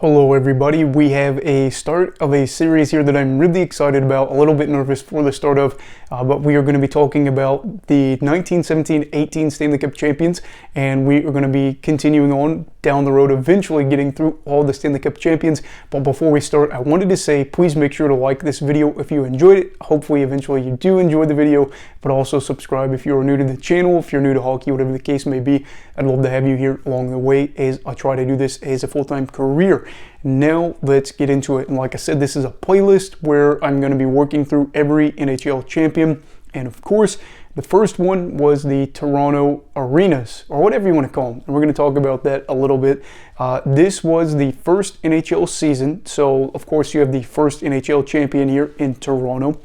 Hello everybody, we have a start of a series here that I'm really excited about, a little bit nervous for the start of, but we are going to be talking about the 1917-18 Stanley Cup champions, and we are going to be continuing on down the road, eventually getting through all the Stanley Cup champions. But before we start, I wanted to say, please make sure to like this video if you enjoyed it. Hopefully eventually you do enjoy the video, but also subscribe if you're new to the channel, if you're new to hockey, whatever the case may be. I'd love to have you here along the way as I try to do this as a full-time career. Now let's get into it. And like I said, this is a playlist where I'm going to be working through every NHL champion. And of course, the first one was the Toronto Arenas, or whatever you want to call them. And we're going to talk about that a little bit. This was the first NHL season. So of course you have the first NHL champion here in Toronto.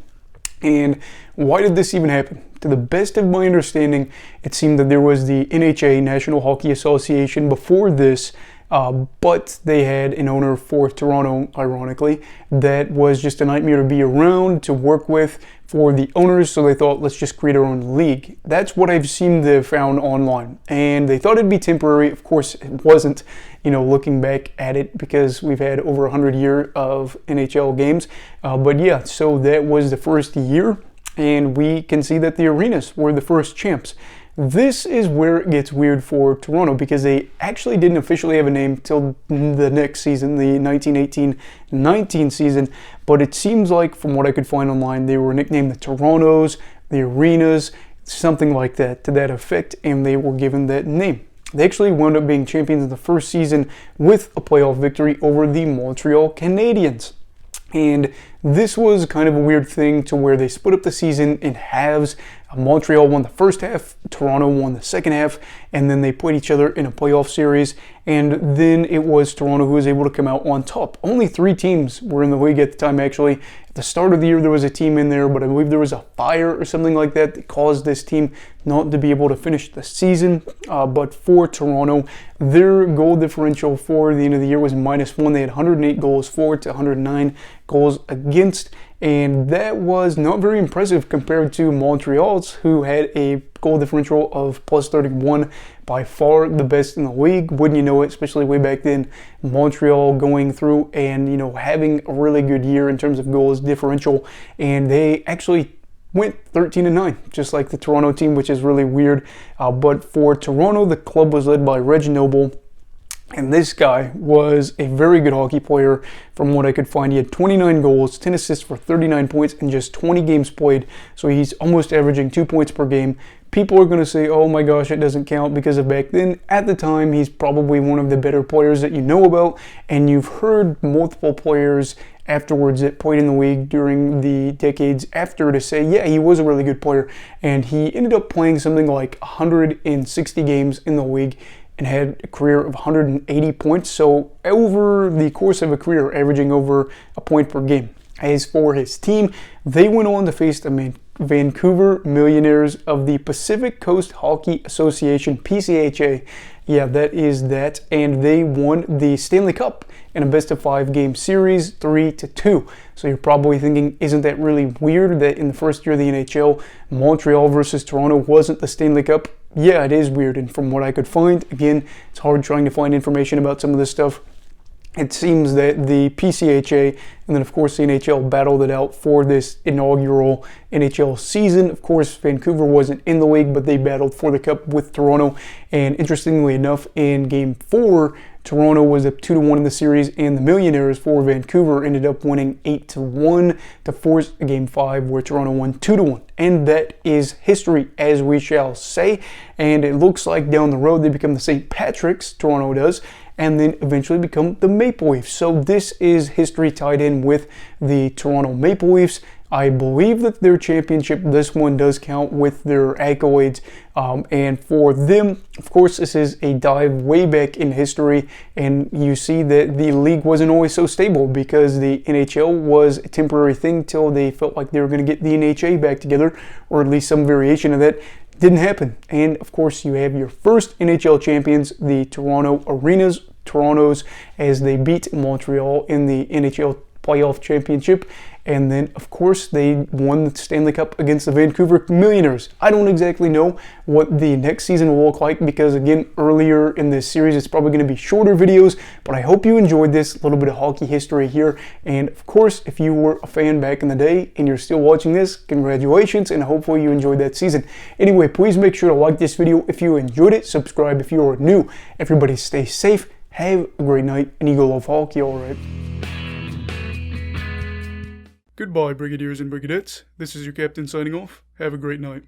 And why did this even happen? To the best of my understanding, it seemed that there was the NHA, National Hockey Association, before this, but they had an owner for Toronto, ironically, that was just a nightmare to be around, to work with for the owners, so they thought, let's just create our own league. That's what I've seen they found online, and they thought it'd be temporary. Of course, it wasn't, looking back at it, because we've had over 100 years of NHL games, but yeah, so that was the first year, and we can see that the Arenas were the first champs. This is where it gets weird for Toronto, because they actually didn't officially have a name till the next season, the 1918-19 season, but it seems like, from what I could find online, they were nicknamed the Torontos, the Arenas, something like that, to that effect, and they were given that name. They actually wound up being champions in the first season with a playoff victory over the Montreal Canadiens. And this was kind of a weird thing, to where they split up the season in halves. Montreal won the first half, Toronto won the second half, and then they played each other in a playoff series, and then it was Toronto who was able to come out on top. Only 3 teams were in the league at the time, actually. At the start of the year, there was a team in there, but I believe there was a fire or something like that that caused this team not to be able to finish the season. But for Toronto, their goal differential for the end of the year was -1. They had 108 goals for to 109 goals against, and that was not very impressive compared to Montreal's, who had a goal differential of +31, by far the best in the league. Wouldn't you know it, especially way back then, Montreal going through and having a really good year in terms of goals differential, and they actually went 13-9, just like the Toronto team, which is really weird. But for Toronto, the club was led by Reg Noble. And this guy was a very good hockey player. From what I could find, he had 29 goals, 10 assists for 39 points in just 20 games played. So he's almost averaging 2 points per game. People are going to say, oh my gosh, it doesn't count because of back then. At the time, he's probably one of the better players that you know about. And you've heard multiple players afterwards that played in the league during the decades after to say, yeah, he was a really good player. And he ended up playing something like 160 games in the league and had a career of 180 points. So over the course of a career, averaging over a point per game. As for his team, they went on to face the Vancouver Millionaires of the Pacific Coast Hockey Association, PCHA. Yeah, that is that. And they won the Stanley Cup in a best-of-5 game series, 3-2. So you're probably thinking, isn't that really weird that in the first year of the NHL, Montreal versus Toronto wasn't the Stanley Cup? Yeah, it is weird, and from what I could find, again, it's hard trying to find information about some of this stuff. It seems that the PCHA and then, of course, the NHL battled it out for this inaugural NHL season. Of course, Vancouver wasn't in the league, but they battled for the cup with Toronto. And interestingly enough, in Game 4, Toronto was up 2-1 in the series, and the Millionaires for Vancouver ended up winning 8-1 to force a Game 5 where Toronto won 2-1. And that is history, as we shall say. And it looks like down the road they become the St. Patrick's, Toronto does, and then eventually become the Maple Leafs. So this is history tied in with the Toronto Maple Leafs. I believe that their championship, this one does count with their accolades. And for them, of course, this is a dive way back in history. And you see that the league wasn't always so stable because the NHL was a temporary thing till they felt like they were going to get the NHA back together, or at least some variation of that. Didn't happen. And of course, you have your first NHL champions, the Toronto Arenas, Torontos, as they beat Montreal in the NHL playoff championship. And then, of course, they won the Stanley Cup against the Vancouver Millionaires. I don't exactly know what the next season will look like because, again, earlier in this series, it's probably going to be shorter videos. But I hope you enjoyed this little bit of hockey history here. And, of course, if you were a fan back in the day and you're still watching this, congratulations, and hopefully you enjoyed that season. Anyway, please make sure to like this video if you enjoyed it. Subscribe if you are new. Everybody stay safe. Have a great night, and Eagle love hockey, all right. Goodbye, Brigadiers and Brigadettes. This is your captain signing off. Have a great night.